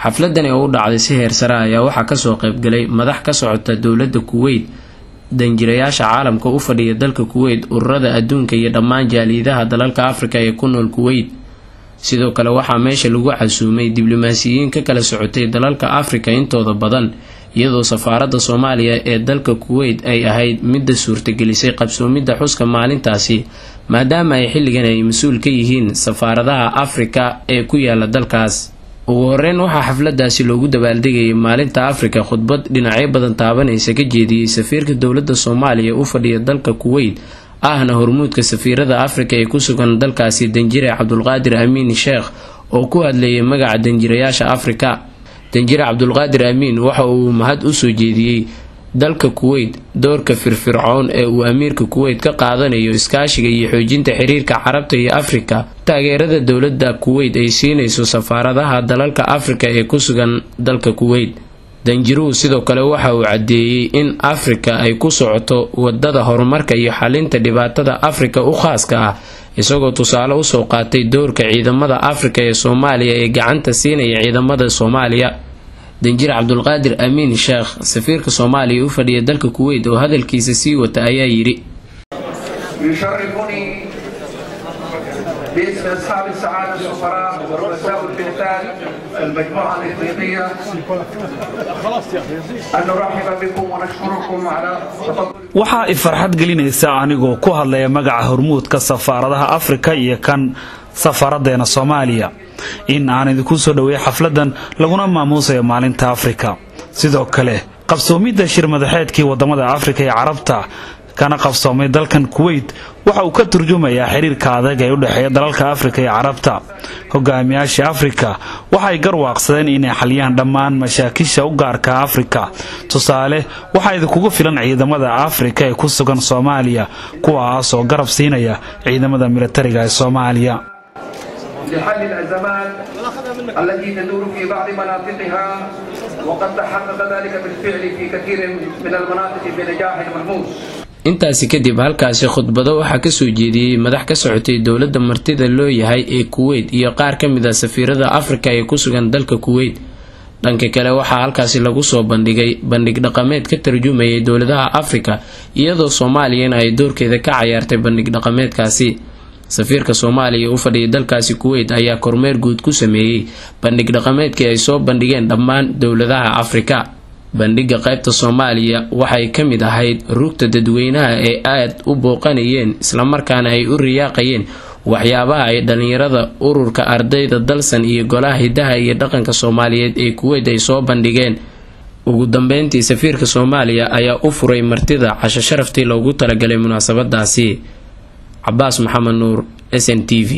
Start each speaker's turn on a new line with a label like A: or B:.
A: xafladani oo u dhacday si heer sare ayaa waxaa kasoo qaybgalay madax ka socota dowladda Kuwait, danjirayaasha caalamka u fadhiya dalka Kuwait, ururada adduunka iyo dhammaan jaaliyadaha dalalka Afrika ee ku nool Kuwait. sidoo kale waxaa meesha lagu casuumay diblomaasiyiin ka kala socotay dalalka Afrika intooda badan, iyadoo safaaradda Soomaaliya ee dalka Kuwait ay ahayd midda suurtagelisay qabsoomidda xuska maalintaasi, maadaama ay xilligan ay mas'uul ka yihiin safaaradaha Afrika ee ku yaala dalkaas. ugu horeyn waxaa xafladaasi loogu dabaaldegayay maalinta Afrika khudbad dhinacyo badan taabanaysa ka jeediyay safiirka dowladda Soomaaliya u fadhiya dalka Kuwait ahna hormuudka safiirada Afrika ee ku sugan dalkaasi Danjire Cabdulqaadir Amiin Sheekh oo ku hadlayay magaca danjirayaasha Afrika. Danjire Cabdulqaadir Amiin waxa uu mahad u soo jeediyay dalka Kuwait doorka firfircoon ee uu amiirka Kuwait ka qaadanayo iskaashiga iyo xoojinta xiriirka Carabta iyo Afrika, taageerada dowladda Kuwait ay siinayso safaaradaha dalalka Afrika ee ku sugan dalka Kuwait. danjiruhu sidoo kale waxa uu cadeeyay in Afrika ay ku socoto wadada horumarka iyo xalinta dhibaatada Afrika u khaaska ah, isagoo tusaale u soo qaatay doorka ciidamada Afrika ee Soomaaliya ee gacanta siinaya ciidamada Soomaaliya. Danjire Cabdulqaadir Amiin Sheekh, safiirka Soomaaliya u fadhiya dalka Kuwait oo hadalkiisa sii wata ayaa yiri:
B: باسم أصحاب السعادة السفراء ورؤساء البعثات المجموعة الإفريقية أن نرحب بكم ونشكركم على
C: waxaa i farxad gelinaysa anigoo ku hadlaya magaca hormuudka safaaradaha Afrika iyo kan safaradeena Soomaaliya in aan idinku soo dhaweeyo xafladan laguna maamuusayo maalinta Afrika. sidoo kale qabsoomidda shir madaxeedkii wadamada Afrika iyo Carabta kana qabsoomay dalkan Kuwait waxa uu ka turjumayaa xiriirka adag ee u dhaxeeya dalalka Afrika iyo Carabta. hogaamiyaasha Afrika waxay garwaaqsadeen inay xaliyaan dhammaan mashaakisha u gaarka Afrika. tusaale waxa idinku filan ciidamada Afrika ee ku sugan Soomaaliya kuwaas oo garab siinaya ciidamada militariga ee Soomaaliya.
B: لحل الأزمات التي تدور في بعض مناطقها، وقد تحقق ذلك بالفعل في كثير من المناطق بنجاح ملموس.
A: intaasi kadib halkaasi khudbado waxaa ka soo jeediyay madax ka socotay dowladda martida loo yahay ee Kuwait iyo qaar ka mid ah safiirada Afrika ee ku sugan dalka Kuwait. dhanka kale waxaa halkaasi lagu soo bandhigay bandhig dhaqameed ka tarjumayay dowladaha Afrika, iyadoo Soomaaliya ay doorkeeda ka ciyaartay bandhig dhaqameedkaasi. safiirka Soomaaliya u fadhiya dalkaasi Kuwait ayaa kormeer guud ku sameeyay bandhig dhaqameedkii ay soo bandhigeen dhammaan dowladaha Afrika. bandhiga qaybta Soomaaliya waxay ka mid ahayd rugta dadweynaha ee aad u booqanayeen isla markaana ay u riyaaqayeen waxyaabaha ay dhalinyarada ururka ardayda dalsan iyo golaha hidaha iyo dhaqanka Soomaaliyeed ee Kuwait ay soo bandhigeen. ugu dambeyntii safiirka Soomaaliya ayaa u furay martida casho sharaftii loogu talagalay munaasabadaasi. Cabbaas Maxamed Nuur, SNTV.